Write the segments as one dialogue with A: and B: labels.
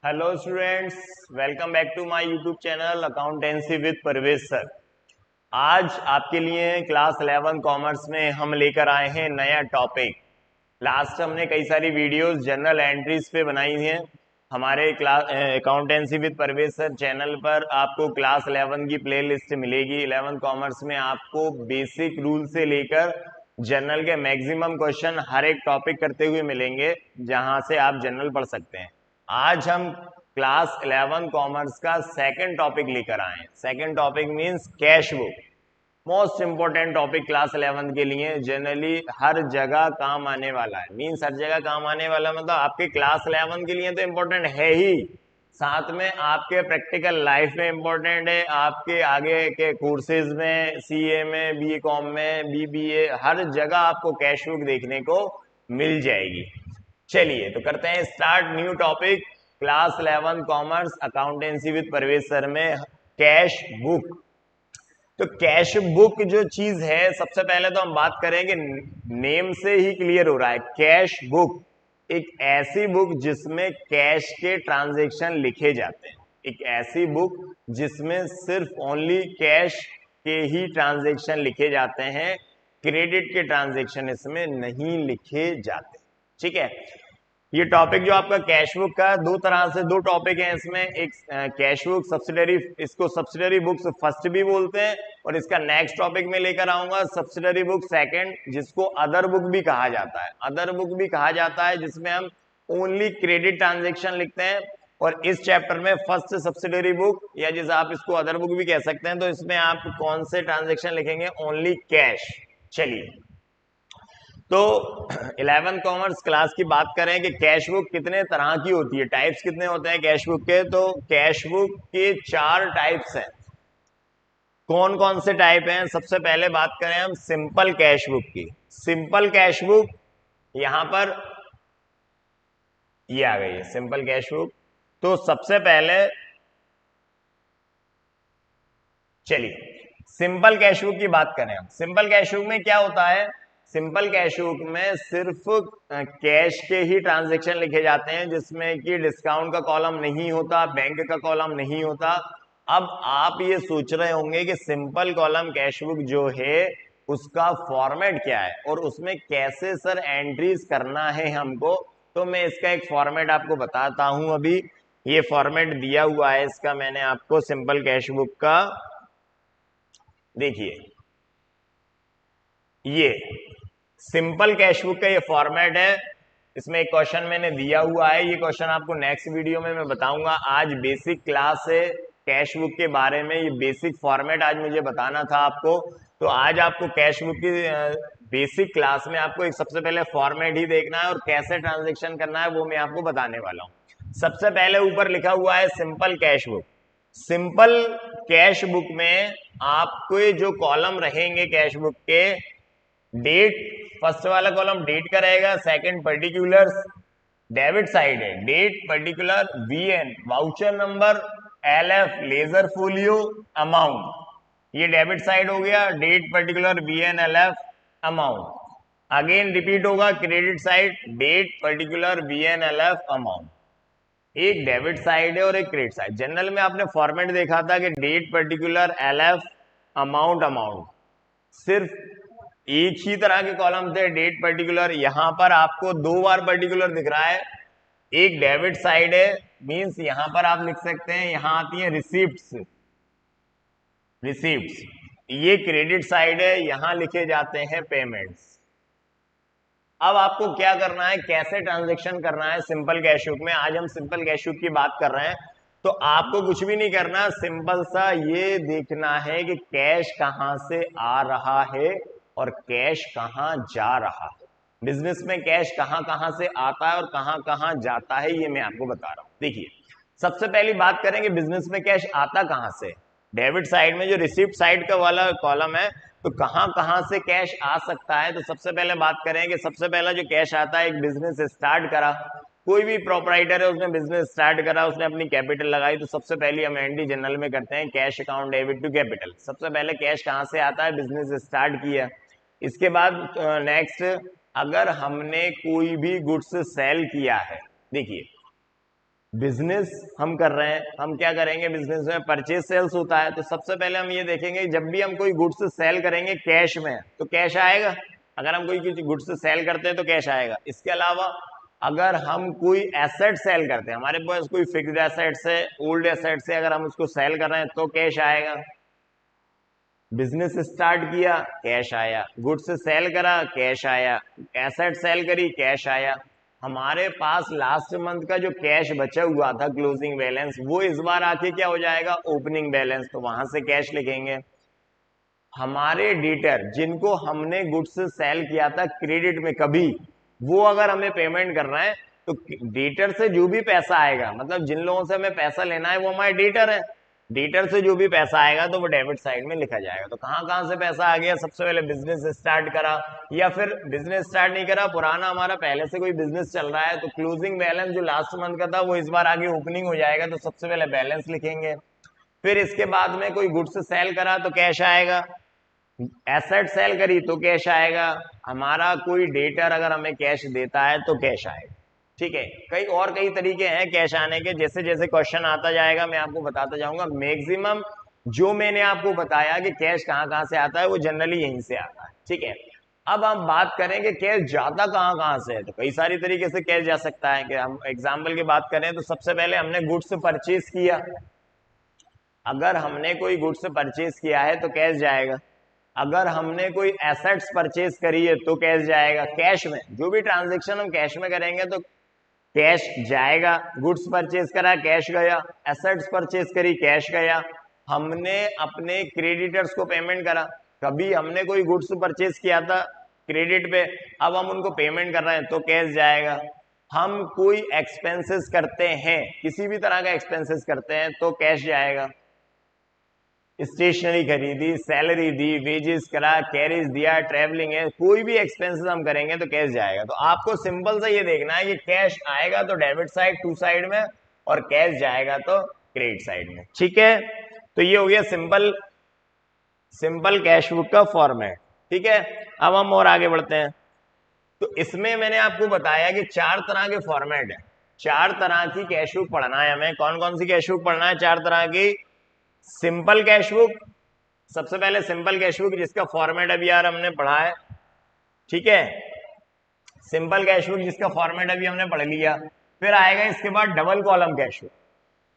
A: Hello students, welcome back to my YouTube channel accountancy with Parvez sir. आज आपके लिए class 11 commerce में हम लेकर आए हैं नया टॉपिक। लास्ट हमने कई सारी वीडियोस जनरल एंट्रीज पे बनाई हैं। हमारे class accountancy with Parvez sir channel पर आपको क्लास 11 की प्लेलिस्ट मिलेगी। 11 कॉमर्स में आपको बेसिक रूल से लेकर जनरल के मैक्सिमम क्वेश्चन हर एक टॉपिक करते हुए मिलेंगे, जहां से आप जनरल पढ़ सकते हैं। आज हम क्लास 11 कॉमर्स का सेकंड टॉपिक लेकर आए हैं। Second topic means cash book. Most important topic class 11 के लिए, जनरली हर जगह काम आने वाला है। मींस हर जगह काम आने वाला मतलब आपके क्लास 11 के लिए तो इंपॉर्टेंट है ही, साथ में आपके प्रैक्टिकल लाइफ में इंपॉर्टेंट है, आपके आगे के कोर्सेज में, सीए में, बीकॉम में, बीबीए, हर जगह आपको कैश बुक देखने को मिल जाएगी। चलिए तो करते हैं start new topic class 11 commerce accountancy with Parvez sir में कैश बुक। तो कैश बुक जो चीज है, सबसे पहले तो हम बात करेंगे, नेम से ही क्लियर हो रहा है, कैश बुक एक ऐसी बुक जिसमें कैश के ट्रांजैक्शन लिखे जाते हैं। एक ऐसी बुक जिसमें सिर्फ ओनली कैश के ही ट्रांजैक्शन लिखे जाते हैं, क्रेडिट के ट्रांजैक्शन इसमें नहीं लिखे जाते। ठीक है, ये टॉपिक जो आपका कैश बुक का, दो तरह से दो टॉपिक है इसमें। एक कैश बुक सब्सिडरी, इसको सब्सिडरी बुक्स फर्स्ट भी बोलते हैं, और इसका नेक्स्ट टॉपिक में लेकर आऊंगा सब्सिडरी बुक सेकंड, जिसको अदर बुक भी कहा जाता है। अदर बुक भी कहा जाता है जिसमें हम ओनली क्रेडिट ट्रांजेक्शन लिखते हैं। और इस चैप्टर में फर्स्ट सब्सिडरी बुक, या जैसे आप इसको अदर बुक भी कह सकते हैं, तो इसमें आप कौन से ट्रांजेक्शन लिखेंगे? Only cash. चलिए तो 11 कॉमर्स क्लास की बात करें कि कैश बुक कितने तरह की होती है, टाइप्स कितने होते हैं कैश बुक के। तो कैश बुक के 4 टाइप्स हैं। कौन कौन से टाइप हैं? सबसे पहले बात करें हम सिंपल कैश बुक की। सिंपल कैश बुक यहां पर ये आ गई है, सिंपल कैश बुक। तो सबसे पहले चलिए सिंपल कैश बुक की बात करें हम। सिंपल कैश बुक में क्या होता है? सिंपल कैश बुक में सिर्फ कैश के ही ट्रांजैक्शन लिखे जाते हैं, जिसमें कि डिस्काउंट का कॉलम नहीं होता, बैंक का कॉलम नहीं होता। अब आप ये सोच रहे होंगे कि सिंपल कॉलम कैश बुक जो है उसका फॉर्मेट क्या है और उसमें कैसे सर एंट्रीज करना है हमको। तो मैं इसका एक फॉर्मेट आपको बताता हूं। अभी ये फॉर्मेट दिया हुआ है इसका, मैंने आपको सिंपल कैश बुक का, देखिए ये सिंपल कैश बुक का ये फॉर्मेट है। इसमें एक क्वेश्चन मैंने दिया हुआ है, ये क्वेश्चन आपको नेक्स्ट वीडियो में मैं बताऊंगा। आज बेसिक क्लास है कैश बुक के बारे में, ये बेसिक फॉर्मेट आज मुझे बताना था आपको। तो आज आपको कैश बुक की बेसिक क्लास में आपको एक सबसे पहले फॉर्मेट ही देखना है, और कैसे ट्रांजेक्शन करना है वो मैं आपको बताने वाला हूं। सबसे पहले ऊपर लिखा हुआ है simple cash book. Simple cash book में आपके जो कॉलम रहेंगे कैश बुक के, डेट, फर्स्ट वाला कॉलम डेट का रहेगा, सेकंड पर्टिकुलर्स, डेबिट साइड है, date particular, VN voucher number, LF ledger folio, amount, ये डेबिट साइड हो गया, date particular VN LF amount. Again repeat होगा credit side, date particular VN LF amount. एक debit side है और एक credit side. General में आपने फॉर्मेट देखा था कि date particular LF amount amount, सिर्फ एक ही तरह के कॉलम थे, डेट पर्टिकुलर। यहां पर आपको 2 बार पर्टिकुलर दिख रहा है। एक डेबिट साइड है, मींस यहां पर आप लिख सकते हैं, यहां आती है रिसिप्ट्स, रिसिप्ट्स। ये क्रेडिट साइड है, यहां लिखे जाते हैं पेमेंट्स। अब आपको क्या करना है, कैसे ट्रांजेक्शन करना है सिंपल कैश बुक में। आज हम सिंपल कैश बुक की बात कर रहे हैं। तो आपको कुछ भी नहीं करना, सिंपल सा ये देखना है कि कैश कहां से आ रहा है और कैश कहां जा रहा है। बिजनेस में कैश कहां कहां से आता है और कहां कहां जाता है, ये मैं आपको बता रहा हूं। देखिए सबसे पहली बात करेंगे बिजनेस में कैश आता कहां से। डेबिट साइड में जो रिसिप्ट साइड का वाला कॉलम है, तो कहां कहां से कैश आ सकता है। तो सबसे पहले बात करें कि सबसे पहला जो कैश आता है, एक बिजनेस स्टार्ट करा, कोई भी प्रोपराइटर है उसने बिजनेस स्टार्ट करा, उसने अपनी कैपिटल लगाई, तो सबसे पहले हम एनडी जनरल में करते हैं cash account debit to capital. सबसे पहले कैश कहां से आता है? बिजनेस स्टार्ट किया। इसके बाद नेक्स्ट, अगर हमने कोई भी गुड्स सेल किया है, देखिए बिजनेस हम कर रहे हैं, हम क्या करेंगे, बिजनेस में परचेज सेल्स होता है, तो सबसे पहले हम ये देखेंगे जब भी हम कोई गुड्स सेल करेंगे कैश में तो कैश आएगा। अगर हम कोई गुड्स सेल करते हैं तो कैश आएगा। इसके अलावा अगर हम कोई एसेट सेल करते हैं, हमारे पास कोई फिक्स्ड एसेट्स है, ओल्ड एसेट्स है, अगर हम उसको सेल कर रहे हैं तो कैश आएगा। बिजनेस स्टार्ट किया कैश आया, गुड्स सेल करा कैश आया, एसेट सेल करी कैश आया। हमारे पास लास्ट मंथ का जो कैश बचा हुआ था क्लोजिंग बैलेंस, वो इस बार आके क्या हो जाएगा, ओपनिंग बैलेंस, तो वहां से कैश लिखेंगे। हमारे डेटर जिनको हमने गुड्स सेल किया था क्रेडिट में कभी, वो अगर हमें पेमेंट कर रहे हैं तो डेटर से जो भी पैसा आएगा, मतलब जिन लोगों से हमें पैसा लेना है वो हमारे डेटर है, डेटर से जो भी पैसा आएगा तो वो डेबिट साइड में लिखा जाएगा। तो कहां कहां से पैसा आ गया, सबसे पहले बिजनेस स्टार्ट करा, या फिर बिजनेस स्टार्ट नहीं करा, पुराना हमारा पहले से कोई बिजनेस चल रहा है, तो क्लोजिंग बैलेंस जो लास्ट मंथ का था वो इस बार आगे ओपनिंग हो जाएगा, तो सबसे पहले बैलेंस लिखेंगे। फिर इसके बाद में कोई गुड्स सेल करा तो कैश आएगा, एसेट सेल करी तो कैश आएगा, हमारा कोई डेटर अगर हमें कैश देता है तो कैश आएगा। ठीक है, कई तरीके हैं कैश आने के, जैसे जैसे क्वेश्चन आता जाएगा मैं आपको बताता जाऊंगा। मैक्सिमम जो मैंने आपको बताया कि कैश कहां कहां से आता है वो जनरली यहीं से आता है। ठीक है, अब हम बात करेंगे कैश जाता कहां कहां से है, तो कई सारी तरीके से कैश जा सकता है। कि हम एग्जाम्पल की बात करें तो सबसे पहले हमने गुड्स परचेज किया, अगर हमने कोई गुड्स परचेज किया है तो कैश जाएगा। अगर हमने कोई एसेट्स परचेज करी है तो कैश जाएगा। कैश में जो भी ट्रांजेक्शन हम कैश में करेंगे तो कैश जाएगा। गुड्स परचेज करा कैश गया, एसेट्स परचेज करी कैश गया, हमने अपने क्रेडिटर्स को पेमेंट करा, कभी हमने कोई गुड्स परचेज किया था क्रेडिट पे, अब हम उनको पेमेंट कर रहे हैं तो कैश जाएगा। हम कोई एक्सपेंसेस करते हैं, किसी भी तरह का एक्सपेंसेस करते हैं तो कैश जाएगा। स्टेशनरी खरीदी, सैलरी दी, वेजेस करा, कैरेज दिया, ट्रेवलिंग है, कोई भी एक्सपेंसेस हम करेंगे तो कैश जाएगा। तो आपको सिंपल सा ये देखना है कि कैश आएगा तो डेबिट साइड टू साइड में और कैश जाएगा तो क्रेडिट साइड में। ठीक है, तो ये हो गया सिंपल कैश बुक का फॉर्मेट। ठीक है, अब हम और आगे बढ़ते हैं। तो इसमें मैंने आपको बताया कि 4 तरह के फॉर्मेट है, 4 तरह की कैश बुक पढ़ना है हमें। कौन कौन सी कैश बुक पढ़ना है, 4 तरह की। सिंपल कैश बुक, सबसे पहले सिंपल कैश बुक जिसका फॉर्मेट अभी यार हमने पढ़ा है। ठीक है, सिंपल कैश बुक जिसका फॉर्मेट अभी हमने पढ़ लिया। फिर आएगा इसके बाद double column cash book.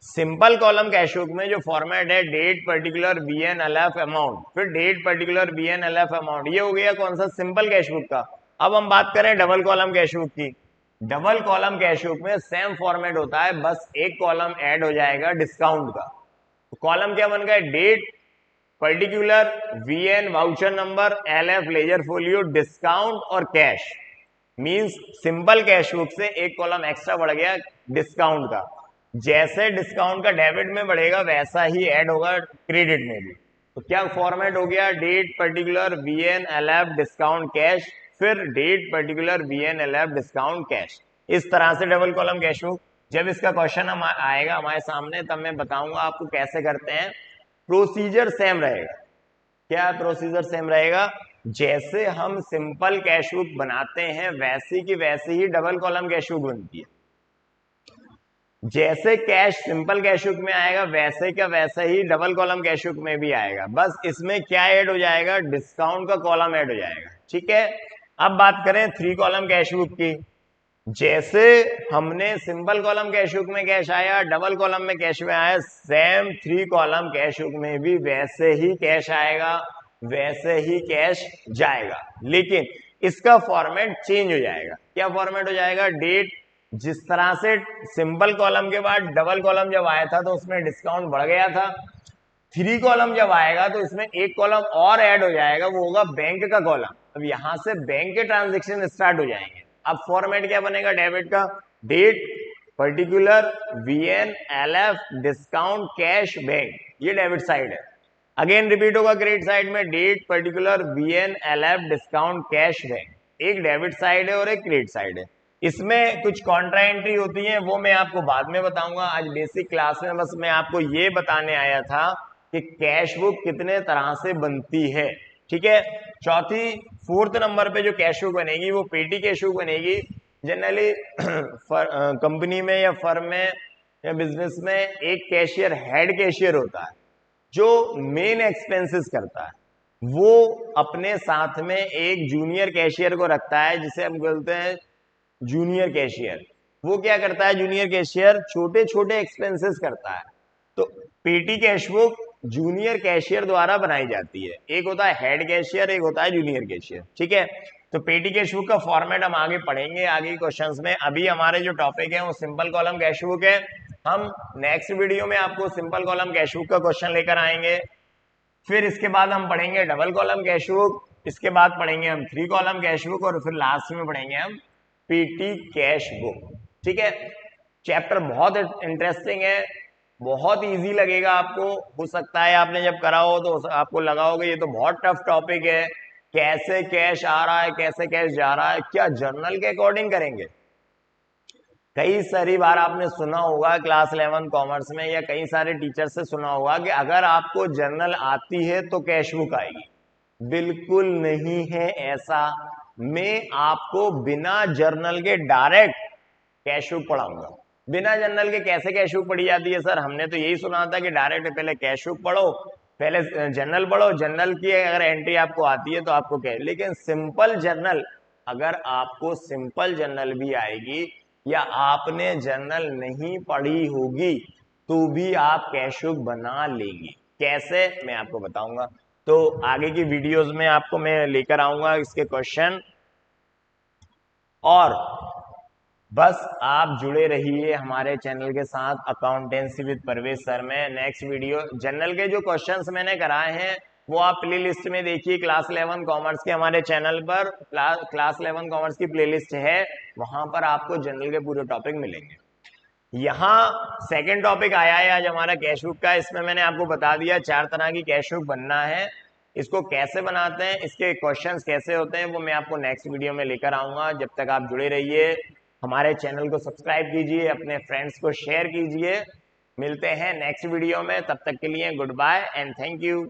A: Simple column cash book में जो फॉर्मेट है डेट पर्टिकुलर BNLF अमाउंट, फिर डेट पर्टिकुलर BNLF अमाउंट, ये हो गया कौन सा, सिंपल कैश बुक का। अब हम बात करें डबल कॉलम कैश बुक की। डबल कॉलम कैश बुक में सेम फॉर्मेट होता है, बस एक कॉलम ऐड हो जाएगा डिस्काउंट का। कॉलम क्या बन गया, date particular VN voucher number LF ledger folio discount और cash. Means simple cash book से एक कॉलम एक्स्ट्रा बढ़ गया डिस्काउंट का। जैसे डिस्काउंट का डेबिट में बढ़ेगा वैसा ही ऐड होगा क्रेडिट में भी। तो क्या फॉर्मेट हो गया, date particular BNLF discount cash, फिर date particular BNLF discount cash. इस तरह से डबल कॉलम कैश बुक। जब इसका क्वेश्चन आएगा हमारे सामने तब मैं बताऊंगा आपको कैसे करते हैं। प्रोसीजर सेम रहेगा। क्या प्रोसीजर सेम रहेगा, जैसे हम सिंपल कैश बुक बनाते हैं वैसी की वैसी ही डबल कॉलम कैश बुक बनती है। जैसे कैश सिंपल कैश बुक में आएगा वैसे का वैसे ही डबल कॉलम कैश बुक में भी आएगा, बस इसमें क्या ऐड हो जाएगा, डिस्काउंट का कॉलम ऐड हो जाएगा। ठीक है, अब बात करें 3 कॉलम कैश बुक की। जैसे हमने सिंपल कॉलम कैश बुक में कैश आया, डबल कॉलम में कैश में आया, सेम 3 कॉलम कैश बुक में भी वैसे ही कैश आएगा, वैसे ही कैश जाएगा, लेकिन इसका फॉर्मेट चेंज हो जाएगा। क्या फॉर्मेट हो जाएगा, डेट, जिस तरह से सिंपल कॉलम के बाद डबल कॉलम जब आया था तो उसमें डिस्काउंट बढ़ गया था, 3 कॉलम जब आएगा तो इसमें एक कॉलम और ऐड हो जाएगा, वो होगा बैंक का कॉलम। अब यहां से बैंक के ट्रांजेक्शन स्टार्ट हो जाएंगे। अब फॉर्मेट क्या बनेगा डेबिट का, date particular VNLF discount cash bank, ये डेबिट साइड है। अगेन रिपीट होगा क्रेडिट साइड में, date particular VNLF discount cash bank. एक डेबिट साइड है और एक क्रेडिट साइड है। इसमें कुछ कॉन्ट्रा एंट्री होती है, वो मैं आपको बाद में बताऊंगा। आज बेसिक क्लास में बस मैं आपको ये बताने आया था कि कैश बुक कितने तरह से बनती है। ठीक है, 4th नंबर पे जो कैश बुक बनेगी वो पेटी कैश बुक बनेगी। जनरली कंपनी में या फर्म में या बिजनेस में एक कैशियर हेड कैशियर होता है जो मेन एक्सपेंसेस करता है, वो अपने साथ में एक जूनियर कैशियर को रखता है जिसे हम बोलते हैं जूनियर कैशियर। वो क्या करता है जूनियर कैशियर? छोटे छोटे एक्सपेंसेस करता है। तो पेटी कैश बुक जूनियर कैशियर द्वारा बनाई जाती है। एक होता है हेड कैशियर, एक होता है जूनियर कैशियर, ठीक है। तो पेटी कैश बुक का फॉर्मेट हम आगे पढ़ेंगे आगे क्वेश्चंस में। अभी हमारे जो टॉपिक है वो सिंपल कॉलम कैश बुक है। हम नेक्स्ट वीडियो में आपको सिंपल कॉलम कैश बुक का क्वेश्चन लेकर आएंगे। फिर इसके बाद हम पढ़ेंगे डबल कॉलम कैश बुक, इसके बाद पढ़ेंगे हम 3 कॉलम कैश बुक, और फिर लास्ट में पढ़ेंगे हम पीटी कैश बुक, ठीक है। चैप्टर बहुत इंटरेस्टिंग है, बहुत इजी लगेगा आपको। हो सकता है आपने जब करा हो तो आपको लगा होगा ये तो बहुत टफ टॉपिक है, कैसे कैश आ रहा है, कैसे कैश जा रहा है, क्या जर्नल के अकॉर्डिंग करेंगे? कई सारी बार आपने सुना होगा क्लास 11 कॉमर्स में, या कई सारे टीचर से सुना होगा कि अगर आपको जर्नल आती है तो कैश बुक आएगी। बिल्कुल नहीं है ऐसा। मैं आपको बिना जर्नल के डायरेक्ट कैश बुक पढ़ाऊंगा। बिना जर्नल के कैसे कैश बुक पढ़ी जाती है सर? हमने तो यही सुना था कि डायरेक्ट पहले कैश बुक पढ़ो, पहले जर्नल पढ़ो, जर्नल की अगर एंट्री आपको आती है तो आपको कैश। लेकिन सिंपल जर्नल, अगर आपको सिंपल जर्नल भी आएगी या आपने जर्नल नहीं पढ़ी होगी तो भी आप कैश बुक बना लेंगे। कैसे, मैं आपको बताऊंगा। तो आगे की वीडियोस में आपको मैं लेकर आऊंगा इसके क्वेश्चन, और बस आप जुड़े रहिए हमारे चैनल के साथ अकाउंटेंसी विद परवेज सर में। नेक्स्ट वीडियो जनरल के जो क्वेश्चंस मैंने कराए हैं वो आप प्ले लिस्ट में देखिए, क्लास 11 कॉमर्स के हमारे चैनल पर क्लास 11 कॉमर्स की प्लेलिस्ट है, वहां पर आपको जनरल के पूरे टॉपिक मिलेंगे। यहाँ सेकंड टॉपिक आया है आज हमारा कैश बुक का। इसमें मैंने आपको बता दिया 4 तरह की कैश बुक बनना है। इसको कैसे बनाते हैं, इसके क्वेश्चंस कैसे होते हैं, वो मैं आपको नेक्स्ट वीडियो में लेकर आऊंगा। जब तक आप जुड़े रहिए, हमारे चैनल को सब्सक्राइब कीजिए, अपने फ्रेंड्स को शेयर कीजिए। मिलते हैं नेक्स्ट वीडियो में, तब तक के लिए goodbye and thank you.